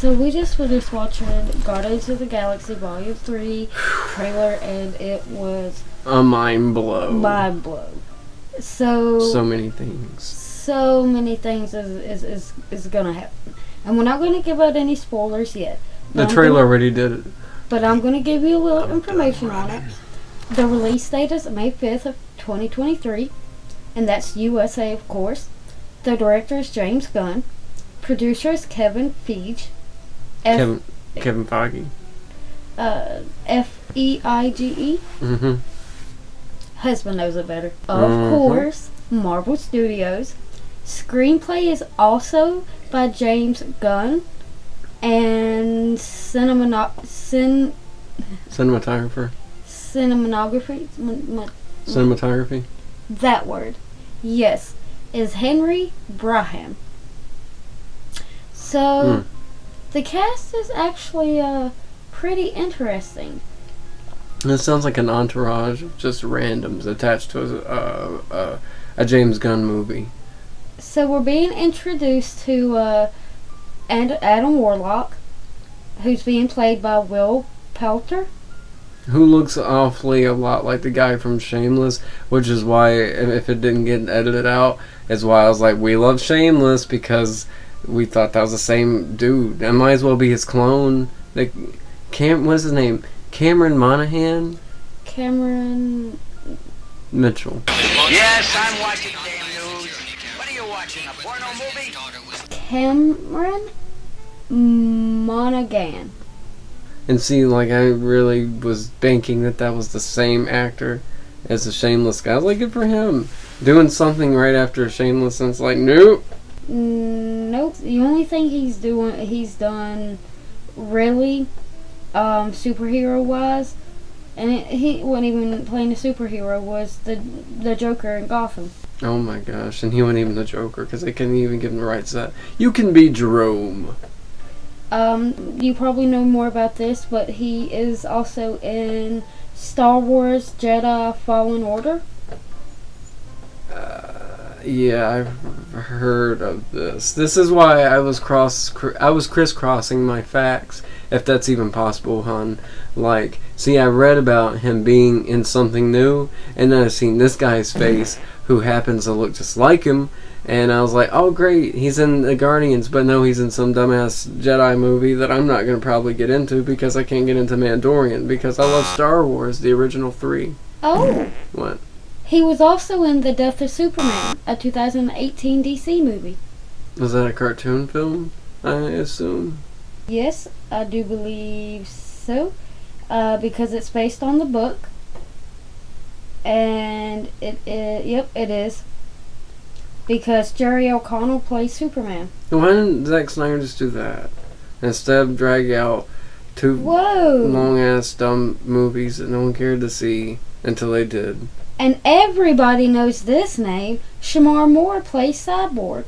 So we just finished watching Guardians of the Galaxy Volume 3 trailer, and it was a mind blow. So many things. So many things is gonna happen. And we're not gonna give out any spoilers yet. The trailer already did it. But I'm gonna give you a little information on it. The release date is May 5th of 2023, and that's USA, of course. The director is James Gunn. Producer is Kevin Feige. Kevin Feige. Feige. Mm-hmm. Husband knows it better. Of course, Marvel Studios. Screenplay is also by James Gunn. And cinematography. That word, yes, is Henry Braham. So the cast is actually pretty interesting. It sounds like an entourage of just randoms attached to a James Gunn movie. So we're being introduced to Adam Warlock, who's being played by Will Poulter. Who looks awfully a lot like the guy from Shameless, which is why, if it didn't get edited out, is why I was like, we love Shameless, because we thought that was the same dude. That might as well be his clone. What's his name? Cameron Monaghan? Cameron Mitchell. Yes, I'm watching damn news. What are you watching, a porno movie? Cameron Monaghan. And see, like, I really was banking that was the same actor as the Shameless guy. I was like, good for him. Doing something right after Shameless, and it's like, nope. Nope. The only thing he's done really superhero wise, and he wasn't even playing a superhero, was the Joker in Gotham. Oh my gosh, and he wasn't even the Joker, because they couldn't even give him the rights to that. You can be Jerome. You probably know more about this, but he is also in Star Wars Jedi Fallen Order. Yeah, I've heard of this. This is why I was crisscrossing my facts, if that's even possible, hon. Like, see, I read about him being in something new, and then I seen this guy's face, who happens to look just like him, and I was like, oh great, he's in the Guardians, but no, he's in some dumbass Jedi movie that I'm not going to probably get into, because I can't get into Mandalorian, because I love Star Wars, the original 3. Oh. What? He was also in The Death of Superman, a 2018 DC movie. Was that a cartoon film, I assume? Yes, I do believe so, because it's based on the book, and it is. Because Jerry O'Connell plays Superman. Why didn't Zack Snyder just do that? Instead of drag out two long-ass dumb movies that no one cared to see until they did. And everybody knows this name. Shamar Moore plays Cyborg.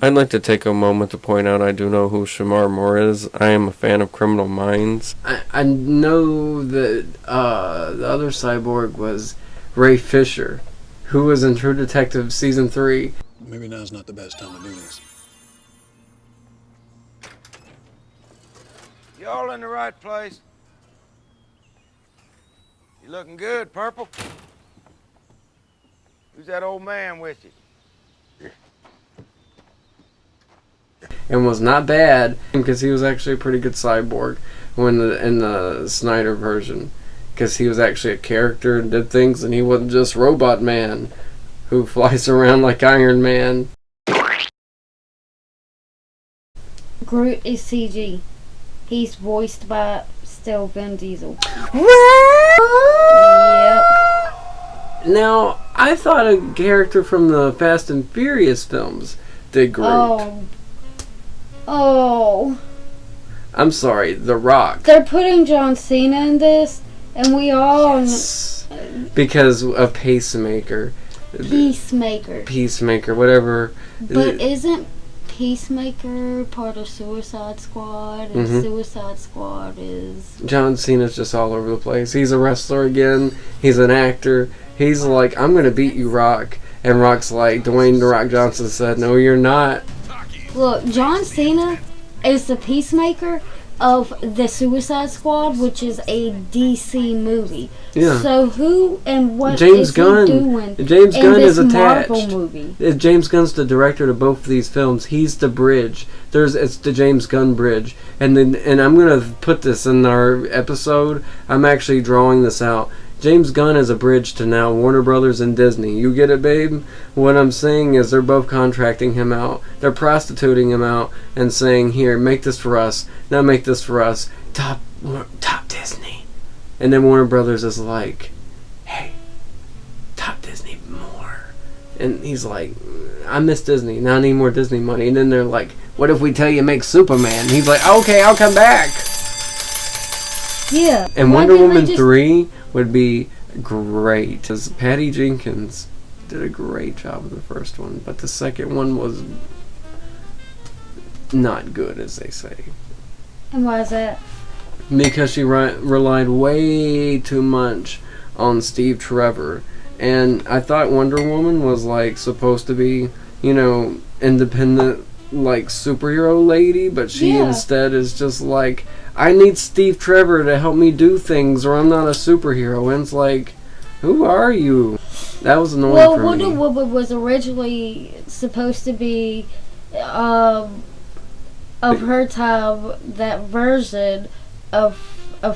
I'd like to take a moment to point out I do know who Shamar Moore is. I am a fan of Criminal Minds. I know that the other Cyborg was Ray Fisher, who was in True Detective Season 3. Maybe now's not the best time to do this. You all in the right place? You looking good, Purple? Who's that old man with you? And was not bad, because he was actually a pretty good cyborg in the Snyder version. Because he was actually a character and did things, and he wasn't just Robot Man, who flies around like Iron Man. Groot is CG. He's voiced by still Vin Diesel. Yep. Now, I thought a character from the Fast and Furious films did Groot. Oh. I'm sorry, The Rock. They're putting John Cena in this, and we all... Yes. Because of Peacemaker, whatever. But isn't Peacemaker part of Suicide Squad? And Suicide Squad is... John Cena's just all over the place. He's a wrestler again. He's an actor. He's like, I'm going to beat you, Rock. And Rock's like, Dwayne "The Rock" Johnson said, no, you're not. Look, John Cena is the Peacemaker of the Suicide Squad, which is a DC movie. Yeah. So who and what James is Gunn. he doing James in Gunn this is attached. Marvel movie? James Gunn's the director to both of these films. He's the bridge. It's the James Gunn bridge. And I'm gonna put this in our episode. I'm actually drawing this out. James Gunn is a bridge to now Warner Brothers and Disney. You get it, babe? What I'm saying is they're both contracting him out. They're prostituting him out and saying, here, make this for us. Now make this for us. Top Disney. And then Warner Brothers is like, hey, top Disney more. And he's like, I miss Disney. Now I need more Disney money. And then they're like, what if we tell you make Superman? He's like, okay, I'll come back. Yeah. And Why Wonder didn't they Woman just- 3 would be great. Because Patty Jenkins did a great job with the first one. But the second one was not good, as they say. And why is that? Because she relied way too much on Steve Trevor. And I thought Wonder Woman was like supposed to be, independent, like superhero lady, but she instead is just like, I need Steve Trevor to help me do things or I'm not a superhero. And it's like, who are you? That was annoying for Wonder me. Woman was originally supposed to be of her time, that version of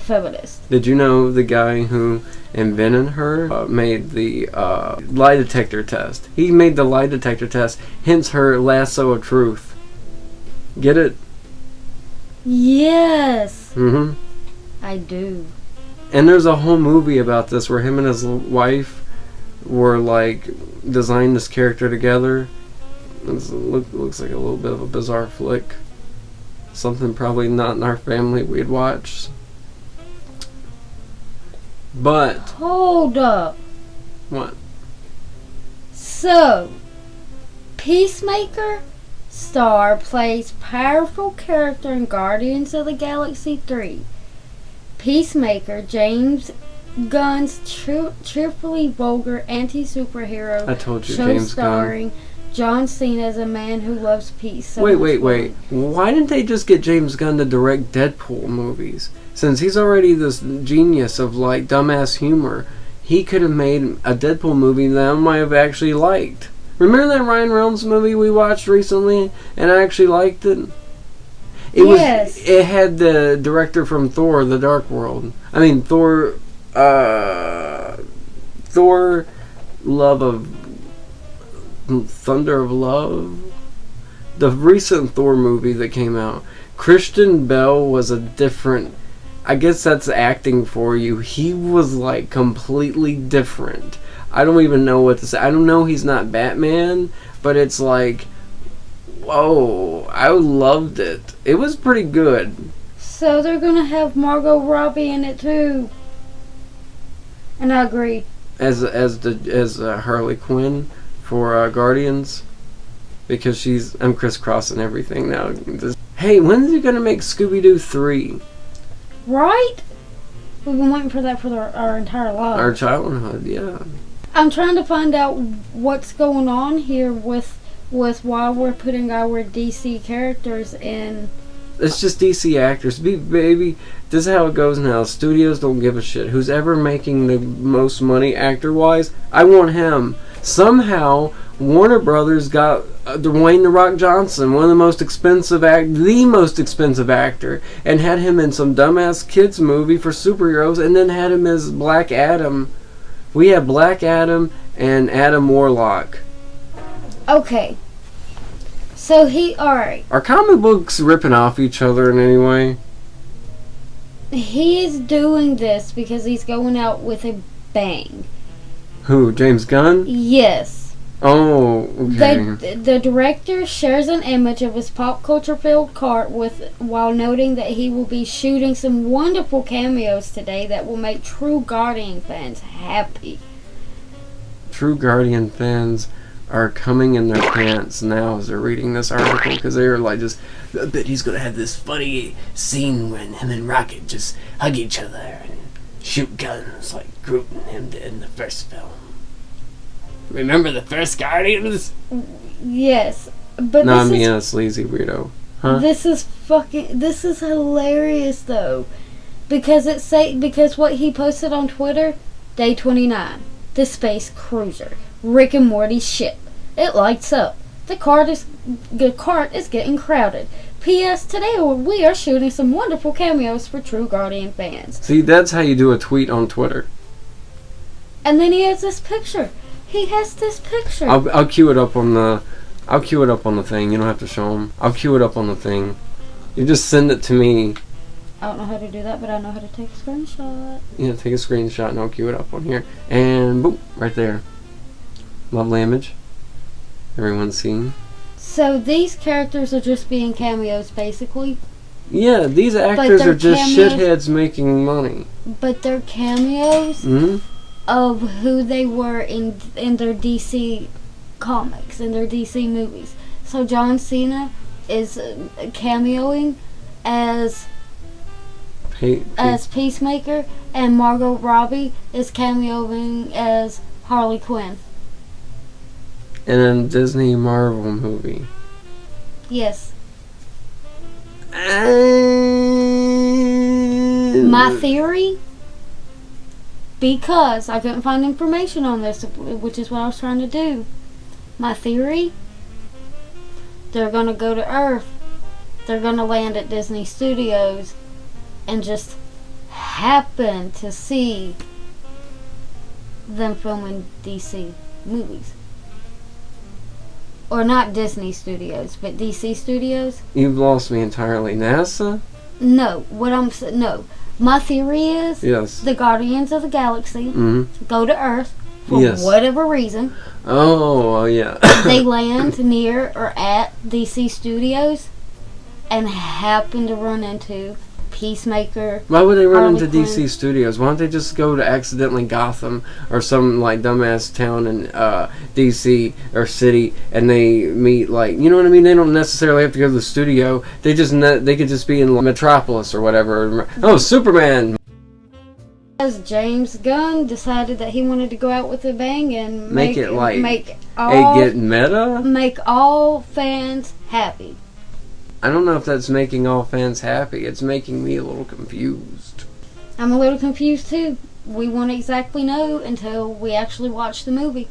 feminist. Did you know the guy who invented her made the lie detector test? He made the lie detector test, hence her lasso of truth. Get it? Yes, Mm-hmm. I do. And there's a whole movie about this where him and his wife were like designed this character together. Looks like a little bit of a bizarre flick. Something probably not in our family we'd watch. But Hold up. what? So, Peacemaker star plays powerful character in Guardians of the Galaxy 3. Peacemaker, James Gunn's cheerfully vulgar anti-superhero I told you, show James Gunn. starring John Cena as a man who loves peace. So Wait. much Why didn't they just get James Gunn to direct Deadpool movies? Since he's already this genius of like dumbass humor, he could have made a Deadpool movie that I might have actually liked. Remember that Ryan Reynolds movie we watched recently, and I actually liked it? Yes. It had the director from Thor: The Dark World. I mean Thor Love of Thunder of Love. The recent Thor movie that came out. Christian Bale was a different, I guess that's acting for you. He was like completely different. I don't even know what to say. I don't know he's not Batman, but it's like, whoa, I loved it. It was pretty good. So they're gonna have Margot Robbie in it too. And I agree. As Harley Quinn for Guardians, because I'm crisscrossing everything now. Hey, when's he gonna make Scooby-Doo 3? Right? We've been waiting for that for our entire lives. Our childhood, yeah. I'm trying to find out what's going on here with why we're putting our DC characters in. It's just DC actors. Baby, this is how it goes now. Studios don't give a shit. Who's ever making the most money actor-wise, I want him. Somehow, Warner Brothers got Dwayne "The Rock" Johnson, the most expensive actor, and had him in some dumbass kids movie for superheroes, and then had him as Black Adam. We have Black Adam and Adam Warlock. Okay. So alright. Are comic books ripping off each other in any way? He is doing this because he's going out with a bang. Who, James Gunn? Yes. Oh, okay. The director shares an image of his pop culture filled cart while noting that he will be shooting some wonderful cameos today that will make true Guardian fans happy. True Guardian fans are coming in their pants now as they're reading this article, because they're like, I bet he's gonna have this funny scene when him and Rocket just hug each other and shoot guns like Groot and him did in the first film. Remember the first Guardians? Yes. But No, I this mean is a sleazy weirdo. Huh? This is hilarious though. Because what he posted on Twitter, day 29, the space cruiser, Rick and Morty ship. It lights up. The cart is getting crowded. P.S. Today we are shooting some wonderful cameos for True Guardian fans. See, that's how you do a tweet on Twitter. And then he has this picture. He has this picture. I'll cue it up on the. I'll cue it up on the thing. You don't have to show them. I'll cue it up on the thing. You just send it to me. I don't know how to do that, but I know how to take a screenshot. Yeah, take a screenshot and I'll cue it up on here. And boom, right there. Lovely image. Everyone's seen. So these characters are just being cameos, basically. Yeah, these actors they're are just cameos- shitheads making money. But they're cameos Hmm? of who they were in their DC comics, in their DC movies. So John Cena is cameoing as Peacemaker, and Margot Robbie is cameoing as Harley Quinn. In a Disney Marvel movie. Yes. My My theory, because I couldn't find information on this, which is what I was trying to do. My theory, they're going to go to Earth. They're going to land at Disney Studios and just happen to see them filming DC movies. Or not Disney Studios, but DC Studios. You've lost me entirely. NASA? No, no. My theory is Yes. the Guardians of the Galaxy Mm-hmm. go to Earth for Yes. whatever reason. Oh, yeah. They land near or at DC Studios and happen to run into Peacemaker. Why would they run Harley into Quinn. DC Studios? Why don't they just go to accidentally Gotham or some like dumbass town in DC or city and they meet like, you know what I mean? They don't necessarily have to go to the studio. They could just be in like, Metropolis or whatever. Oh, Superman! As James Gunn decided that he wanted to go out with a bang and Make it like make get meta? make all fans happy. I don't know if that's making all fans happy. It's making me a little confused. I'm a little confused too. We won't exactly know until we actually watch the movie.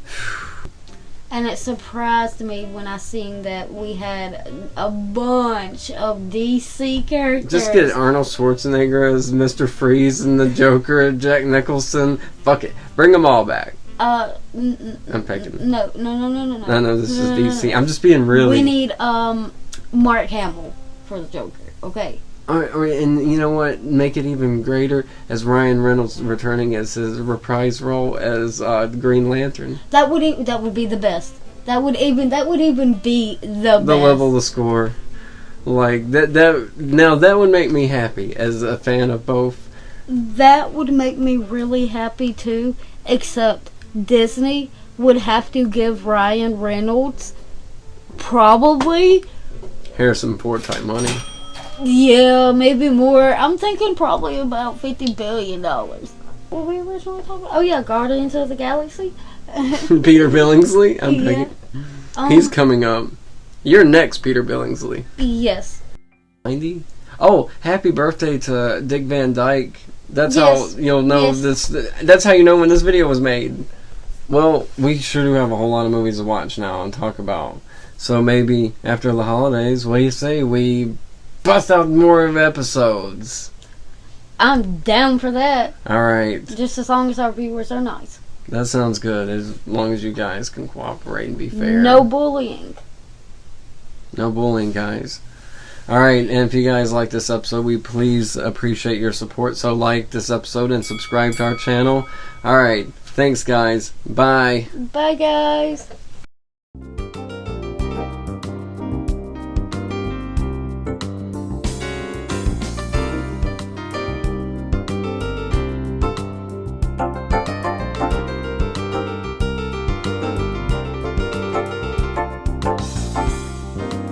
And it surprised me when I seen that we had a bunch of DC characters. Just get Arnold Schwarzenegger as Mr. Freeze and the Joker, Jack Nicholson. Fuck it. Bring them all back. I'm picking. No. I know this is DC. I'm just being really... We need Mark Hamill for the Joker. Okay. Alright, and you know what? Make it even greater as Ryan Reynolds returning as his reprise role as Green Lantern. That would be the best. That would even be the best. The level, the score, like that. Now that would make me happy as a fan of both. That would make me really happy too. Except Disney would have to give Ryan Reynolds probably Harrison Ford type money. Yeah, maybe more. I'm thinking probably about $50 billion. What were we originally talking about? Oh yeah, Guardians of the Galaxy. Peter Billingsley. I'm Yeah. thinking he's coming up. You're next, Peter Billingsley. Yes. 90. Oh, happy birthday to Dick Van Dyke. That's Yes. how you'll know Yes. this. That's how you know when this video was made. Well, we sure do have a whole lot of movies to watch now and talk about. So maybe after the holidays, what do you say we bust out more of episodes? I'm down for that. Alright. Just as long as our viewers are nice. That sounds good, as long as you guys can cooperate and be fair. No bullying. No bullying, guys. Alright, and if you guys like this episode, we please appreciate your support. So like this episode and subscribe to our channel. Alright, thanks guys. Bye. Bye guys.